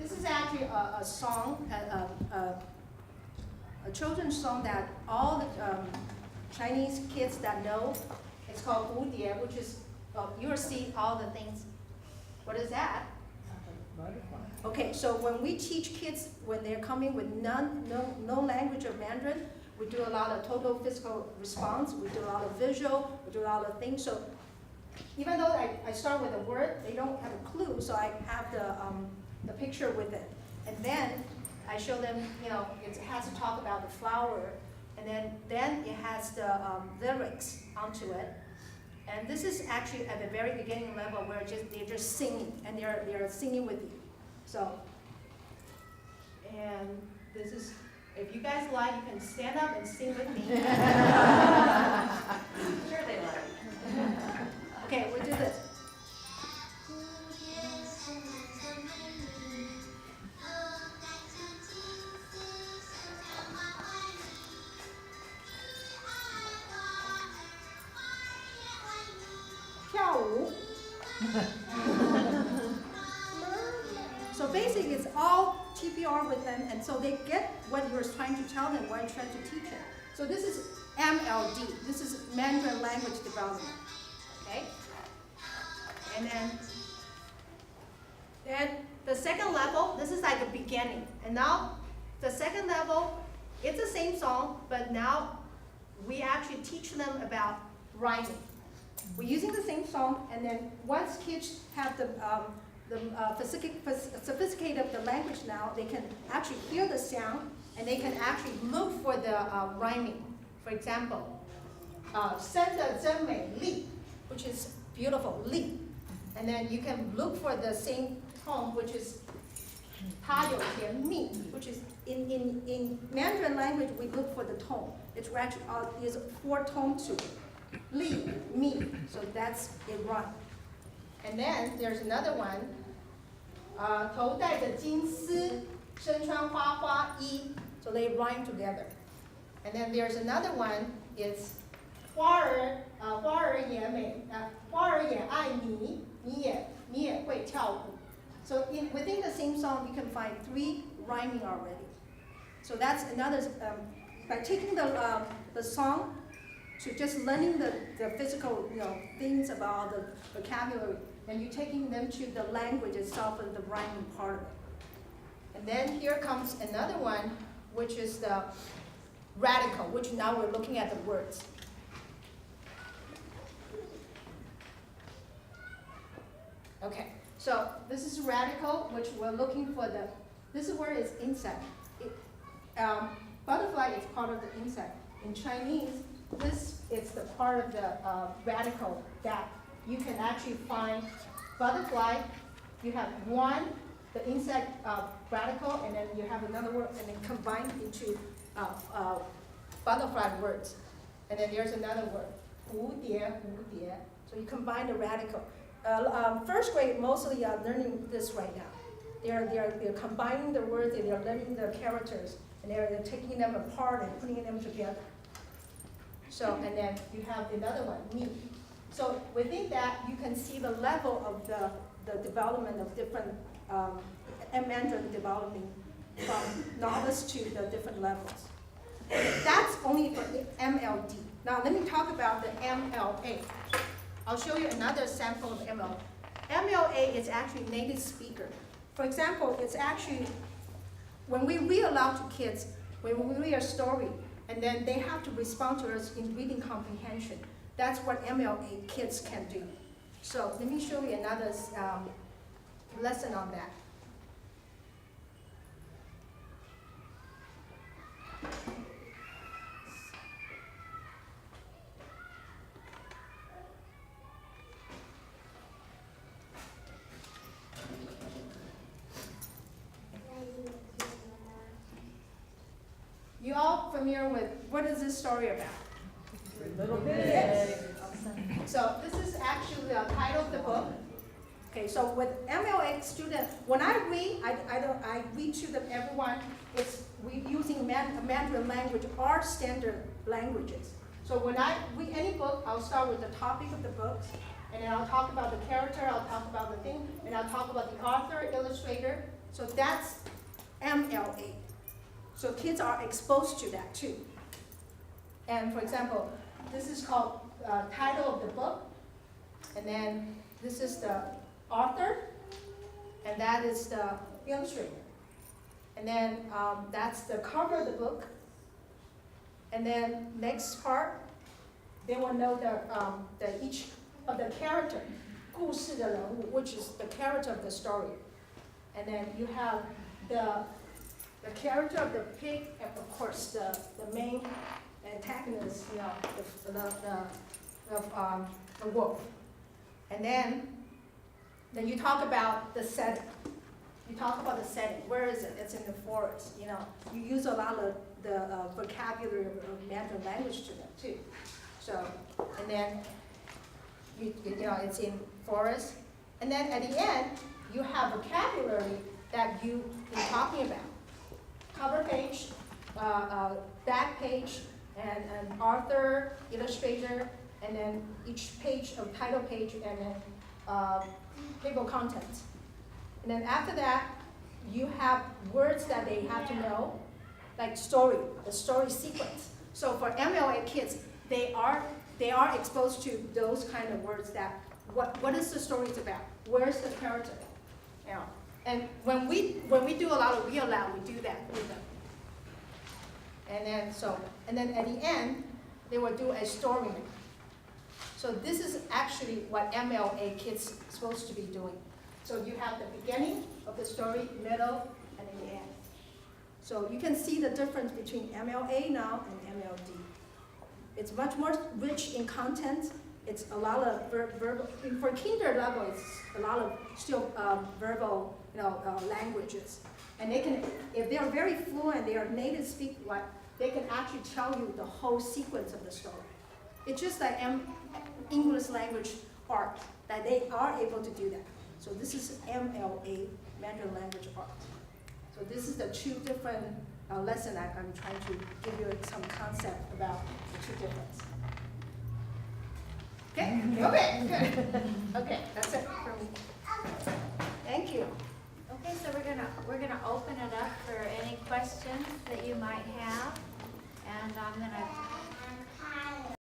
This is actually a song, a children's song that all the Chinese kids that know. It's called Wu Die, which is, you will see all the things. What is that? Butterfly. Okay, so when we teach kids, when they're coming with no language of Mandarin, we do a lot of total physical response, we do a lot of visual, we do a lot of things. So even though I start with a word, they don't have a clue, so I have the picture with it. And then I show them, it has to talk about the flower, and then it has the lyrics onto it. And this is actually at the very beginning level where they're just singing, and they're singing with you. So, and this is, if you guys like, you can stand up and sing with me. Sure they like. Okay, we'll do this. 跳舞. So basically, it's all TPR with them, and so they get what you're trying to tell them, what you're trying to teach them. So this is MLD. This is Mandarin Language Development. Okay? And then the second level, this is like the beginning. And now the second level, it's the same song, but now we actually teach them about rhyming. We're using the same song, and then once kids have the sophisticated of the language now, they can actually hear the sound, and they can actually look for the rhyming. For example, 生得真美丽, which is beautiful, 丽. And then you can look for the same tone, which is 它有甜蜜, which is in Mandarin language we look for the tone. It's actually is 4 tones to it. 丽, mi, so that's a rhyme. And then there's another one. 头戴着金丝, 身穿花花衣, so they rhyme together. And then there's another one. It's 花儿也美, 花儿也爱你, 你也会跳舞. So within the same song, you can find 3 rhyming already. So that's another, by taking the song to just learning the physical things about the vocabulary, and you're taking them to the language itself and the rhyming part of it. And then here comes another one, which is the radical, which now we're looking at the words. Okay, so this is radical, which we're looking for this word is insect. Butterfly is part of the insect. In Chinese, this is the part of the radical that you can actually find. Butterfly, you have one, the insect radical, and then you have another word, and then combined into butterfly words. And then there's another word, 蝴蝶, 蝴蝶. So you combine the radical. First grade mostly are learning this right now. They're combining the words, and they're learning the characters, and they're taking them apart and putting them together. So, and then you have another one, me. So within that, you can see the level of the development of different Mandarin developing from novice to the different levels. That's only for the MLD. Now let me talk about the MLA. I'll show you another sample of MLA. MLA is actually native speaker. For example, it's actually, when we read aloud to kids, when we read a story, and then they have to respond to us in reading comprehension. That's what MLA kids can do. So let me show you another lesson on that. You all familiar with what is this story about? Little bit. Yes. So this is actually the title of the book. Okay, so with MLA student, when I read, I read to them everyone. We using Mandarin language, our standard languages. So when I read any book, I'll start with the topic of the book, and then I'll talk about the character, I'll talk about the thing, and I'll talk about the author, illustrator, So that's MLA. So kids are exposed to that too. And for example, this is called title of the book, and then this is the author, and that is the illustrator. And then that's the cover of the book. And then next part, they will know the each of the character, 故事的人物, which is the character of the story. And then you have the character of the pig, and of course the main antagonist, you know, the wolf. And then you talk about the setting. You talk about the setting. Where is it? It's in the forest. You know, you use a lot of the vocabulary of Mandarin language to them too. So, and then you know, it's in forest. And then at the end, you have vocabulary that you've been talking about. Cover page, back page, and an author, illustrator, and then each page of title page, and then table contents. And then after that, you have words that they have to know, like story, the story sequence. So for MLA kids, they are exposed to those kind of words that, what is the story about? Where's the character? You know, and when we do a lot of real loud, we do that with them. And then at the end, they will do a story. So this is actually what MLA kids are supposed to be doing. So you have the beginning of the story, middle, and then the end. So you can see the difference between MLA now and MLD. It's much more rich in content. It's a lot of verbal. For kinder level, it's a lot of still verbal, you know, languages. And they can, if they are very fluent, they are native speak, like they can actually tell you the whole sequence of the story. It's just like English language art that they are able to do that. So this is MLA, Mandarin Language Art. So this is the two different lessons I'm trying to give you some concept about the two differences. Okay? Okay, good. Okay, that's it for me. Thank you. Okay, so we're gonna open it up for any questions that you might have, and I'm gonna